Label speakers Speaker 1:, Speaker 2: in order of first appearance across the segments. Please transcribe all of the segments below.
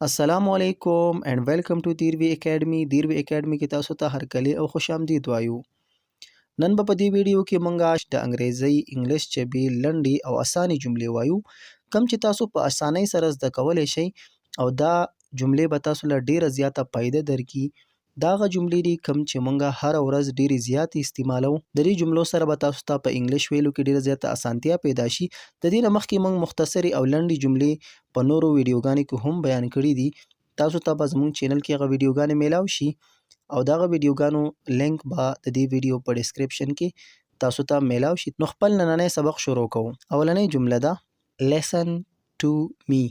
Speaker 1: السلام علیکم and welcome to دیروی اکیډمي. دیروی اکیډمي کې تاسو ته هرکلی او خوش آمدید وایو. نن به په دې ویډیو کې مونږ د انګریزي انګلیش ژبې لنډې او اسانې جملې وایو کوم چې تاسو په اسانۍ سره زده کولی شئ او دا جملې به تاسو له ډیره زیاته فایده درکړي. دا هغه جملې دي کوم چې مونږ هره ورځ ډیرې زیاتې استعمالو. د دې جملو سره به تاسو ته په انګلیش ویلو کې ډیره زیاته اسانتیا پیدا شي. د دې نه مخکې مونږ مختصرې او لنډې جملې په نورو ویډیوګانو کې هم بیان کړي دي. تاسو ته به زموږ چینل کې هغه ویډیوګانې میلاو شي او دغه ویډیوګانو لینک به د دې ویډیو په ډسکرپشن کې تاسو ته میلاو شي. نو خپل نننی سبق شروع کوو. اولنۍ جمله ده listen to me.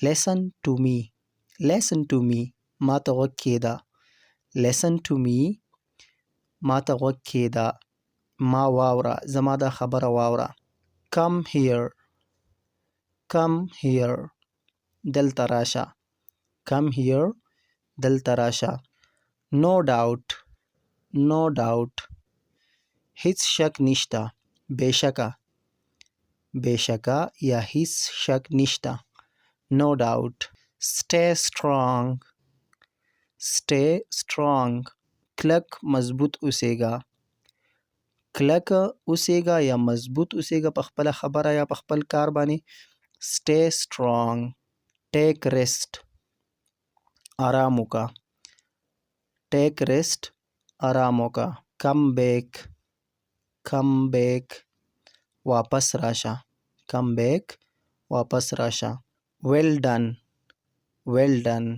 Speaker 1: listen to me. listen to me. ما ته غوږ کېږده. listen to me. ما ته غوږ کېږده. ما واوره. زما دا خبره واوره. come here. come here. دلته راشه. come here. دلته راشه. no doubt. no doubt. هیڅ شک نشته. بېشکه. بېشکه یا هیڅ شک نشته. no doubt. stay strong. stay strong. کلک مضبوط اوسېږه. کلک اوسېږه یا مضبوط اوسېږه په خپله خبره یا په خپل کار باندې. stay strong. take rest. آرام وکړه. take rest. آرام وکړه. come back. come back. واپس راشه. come back. واپس راشه. well done. well done.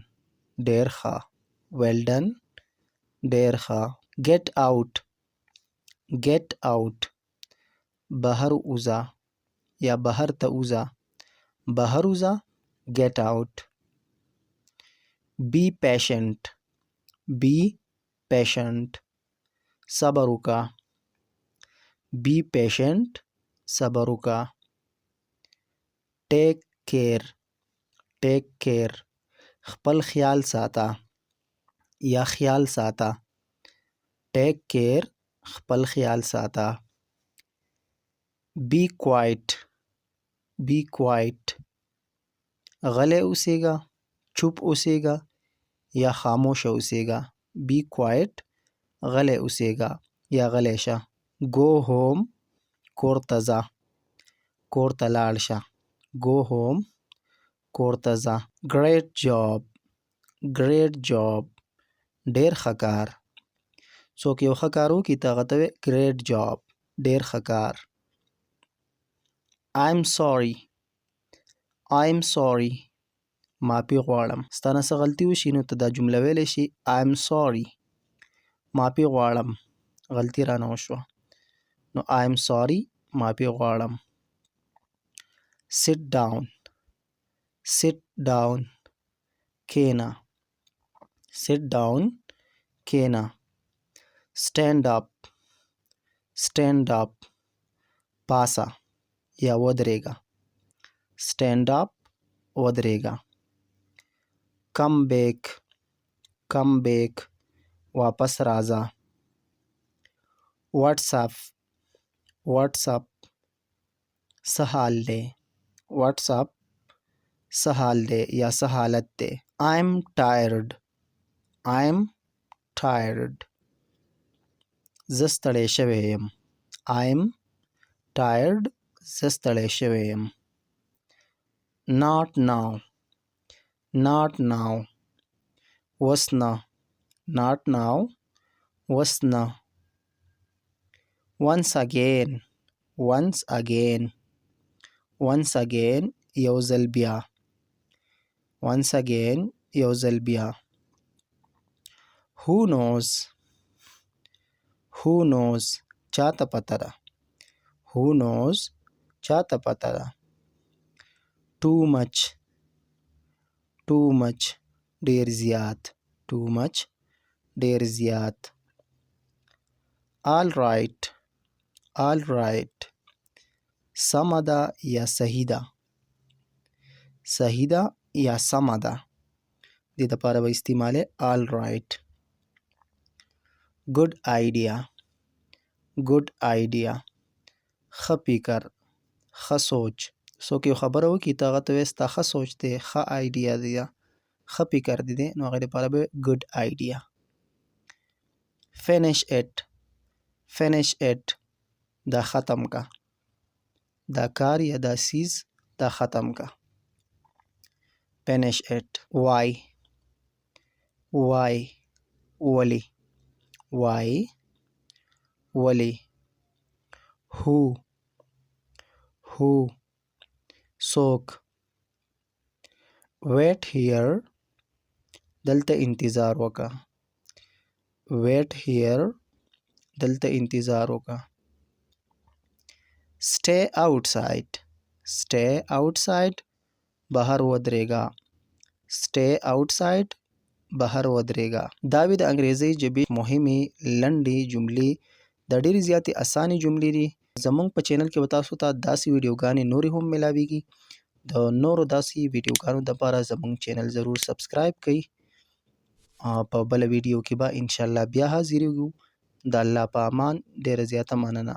Speaker 1: ډېر ښه. well done. ډېر ښه. get out. get out. بهر وځه یا بهر ته وځه. بهر وځه. get out. be patient. be patient. صبر وکړه. be patient. صبر وکړه. take care. take care. خپل خیال ساته یا خیال ساته. take care. خپل خیال ساته. be quiet. be quiet. غلی اوسېږه. چوپ اوسېږه یا خاموشه اوسېږه. be quiet. غلی اوسېږه یا غلی شه. go home. کور ته ځه. کور ته لاړ شه. go home. کور ته ځه. great job. great job. ډېر ښه کار. څوک یو ښه کار وکړي ته هغه ته وایې great job. ډېر ښه کار. I'm sorry. I'm sorry. معافي غواړم. ستا نه څه غلطي وشي نو ته دا جمله ویلی شي I'm sorry. معافي غواړم. غلطي رانه وشوه. نو I'm sorry. معافي غواړم. sit down. sit down. کېنه. sit down. کېنه. stand up. stand up. پاسه یا ودرېږه. stand up. ودرېږه. come back. come back. واپس راځه. whatsapp. whatsapp. څه حال دی. whatsapp. څه حال دی یا څه حالت دی. I'm tired. I'm tired. زه ستړی شوی یم. I'm tired. زه ستړی شوی یم. not now. not now. اوس نه. not now. اوس نه. once again. once again. once again. یو ځل بیا. once again. یو ځل بیا. who knows. who knows. چاته پته ده. who knows. چاته پته ده. too much. too much. ډېر زیات. too much. ډېر زیات. all right. all right. سمه ده یا صحیح ده. صحیح ده یا سمه ده. دې دپاره به استعمالوي all right. good idea. good idea. ښه فکر. ښه سوچ. څوک یو خبره وکړي ته هغه ته وایې ستا ښه سوچ دی. ښه آیډیا دی. ښه فکر دې دی، نو هغې دپاره به ګډ آیډیا. finish it finish it دا ختم کا، دا کار یا دا سیز دا ختم کا. finish it. why why ولی why ولی. who who څوک. wait here دلته انتظار وکړه. wait here دلته انتظار وکړه. stay outside stay outside بهر ودرېږه. stay outside بهر ودرېږه. دا وې د انګریزۍ ژبې مهمې لنډې جملې. دا ډېرې زیاتې اسانې جملې دي. زمونږ په چینل کې به تاسو ته داسې ویډیوګانې نورې هم ملاویږي. د نورو داسې ویډیوګانو دپاره زمونږ چینل ضرور سبسکرایب کړئ. په بله ویډیو کې به انشاءالله بیا حاضرېږو. د الله په امان. ډېره زیاته مننه.